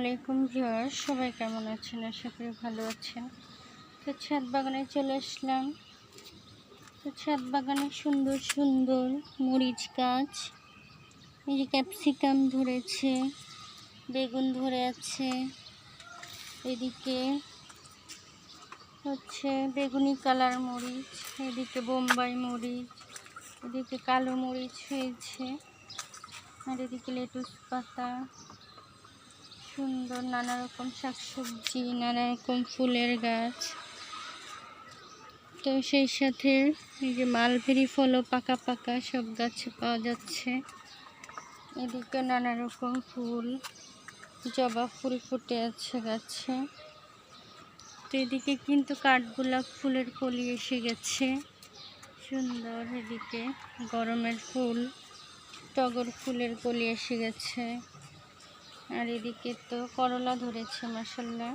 আলাইকুম ভিউয়ার্স, সবাই কেমন আছেন? আশা করি ভালো আছেন। তো ছাদ বাগানে চলে আসলাম। তো ছাদ বাগানে সুন্দর সুন্দর মরিচ গাছ, এই যে ক্যাপসিকাম ধরেছে, বেগুন ধরে আছে, এদিকে হচ্ছে বেগুনি কালার মরিচ, এদিকে বোম্বাই মরিচ, এদিকে কালো মরিচ হয়েছে, আর এদিকে লেটুস পাতা, সুন্দর নানা রকম শাকসবজি, নানা রকম ফুলের গাছ। তো সেই সাথে এই যে মালবেরি ফলও পাকা পাকা সব গাছে পাওয়া যাচ্ছে। এদিকে নানা রকম ফুল, জবা ফুল ফুটে আছে গাছে। তো এদিকে কিন্তু কাঠগোলাপ ফুলের কলি এসে গেছে, সুন্দর। এদিকে গরমের ফুল, টগর ফুলের কলি এসে গেছে। আর এদিকে তো করলা ধরেছে মাশাআল্লাহ,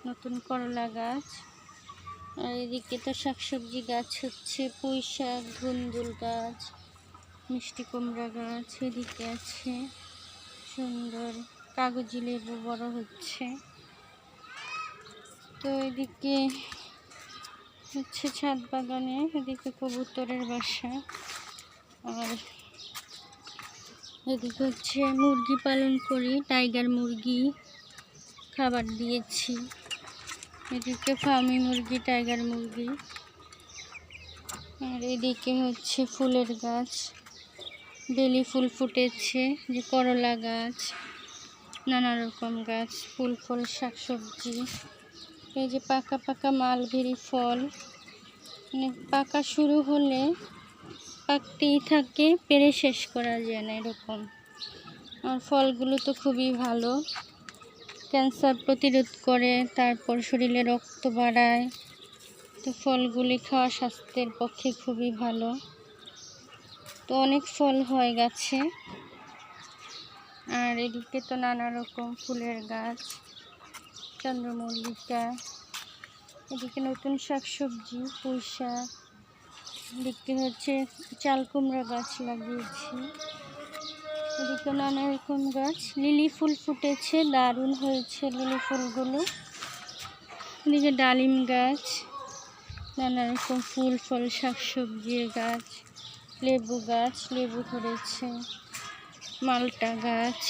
নতুন করলা গাছ। আর এদিকে তো শাকসবজি গাছ হচ্ছে, পুঁই শাক, ধুন্দুল গাছ, মিষ্টি কুমড়া গাছ। এদিকে আছে সুন্দর কাগজি লেবু বড় হচ্ছে। তো এদিকে হচ্ছে ছাদ বাগানে, এদিকে কবুতরের বাসা। আর এদিকে হচ্ছে মুরগি পালন করি, টাইগার মুরগি খাবার দিয়েছি। এদিকে ফার্মি মুরগি, টাইগার মুরগি। আর এদিকে হচ্ছে ফুলের গাছ, বেলি ফুল ফুটেছে, যে করলা গাছ, নানা রকম গাছ, ফুল ফল শাকসবজি। এই যে পাকা পাকা মালবেরি ফল, মানে পাকা শুরু হলে পাকতেই থাকে, পেরে শেষ করা যায় না এরকম। আর ফলগুলো তো খুবই ভালো, ক্যান্সার প্রতিরোধ করে, তারপর শরীরে রক্ত বাড়ায়। তো ফলগুলি খাওয়া স্বাস্থ্যের পক্ষে খুবই ভালো। তো অনেক ফল হয় গাছে। আর এদিকে তো নানা রকম ফুলের গাছ, চন্দ্রমল্লিকা। এদিকে নতুন শাকসবজি, পুঁই শাক। এদিকে হচ্ছে চাল কুমড়া গাছ লাগিয়েছি। এদিকে নানা রকম গাছ, লিলি ফুল ফুটেছে, দারুণ হয়েছে লিলি ফুলগুলো। এদিকে ডালিম গাছ, নানা রকম ফুল ফল শাকসবজির গাছ, লেবু গাছ, লেবু ধরেছে, মালটা গাছ,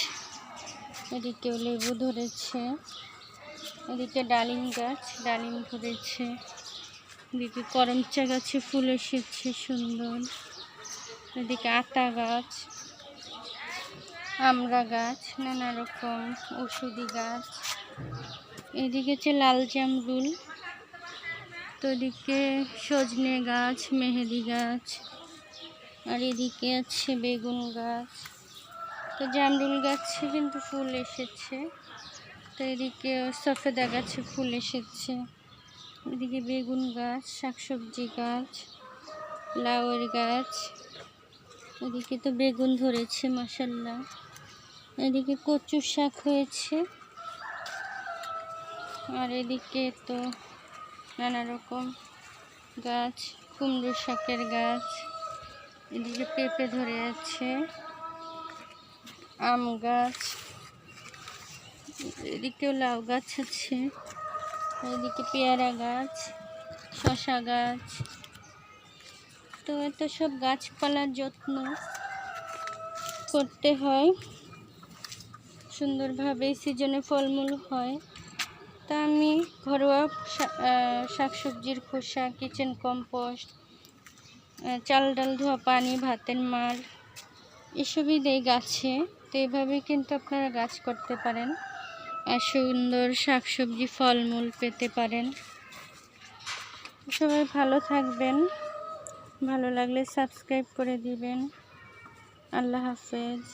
এদিকেও লেবু ধরেছে। এদিকে ডালিম গাছ, ডালিম ধরেছে। এদিকে করমচা গাছে ফুল এসেছে সুন্দর। এদিকে আতা গাছ, আমড়া গাছ, নানা রকম ওষুধি গাছ। এদিকে হচ্ছে লাল জামরুল। তো এদিকে সজনে গাছ, মেহেদি গাছ। আর এদিকে আছে বেগুন গাছ। তো জামরুল গাছে কিন্তু ফুল এসেছে। তো এদিকে সফেদা গাছে ফুল এসেছে। এদিকে বেগুন গাছ, শাকসবজি গাছ, লাউয়ের গাছ। এদিকে তো বেগুন ধরেছে মাশাআল্লাহ। এদিকে কচু শাক হয়েছে। আর এদিকে তো নানা রকম গাছ, কুমড়ো শাকের গাছ। এদিকে পেঁপে ধরে আছে, আম গাছ। এদিকেও লাউ গাছ আছে। এদিকে পেয়ারা গাছ, শসা গাছ। তো এত সব গাছপালার যত্ন করতে হয় সুন্দরভাবে, সিজনে ফলমূল হয়। তা আমি ঘরোয়া শাকসবজির খোসা, কিচেন কম্পোস্ট, চাল ডাল ধোয়া পানি, ভাতের মার, এসবই দেই গাছে। তো এভাবে কিন্তু আপনারা গাছ করতে পারেন আর সুন্দর শাকসবজি ফলমূল পেতে পারেন। সবাই ভালো থাকবেন, ভালো লাগলে সাবস্ক্রাইব করে দিবেন। আল্লাহ হাফেজ।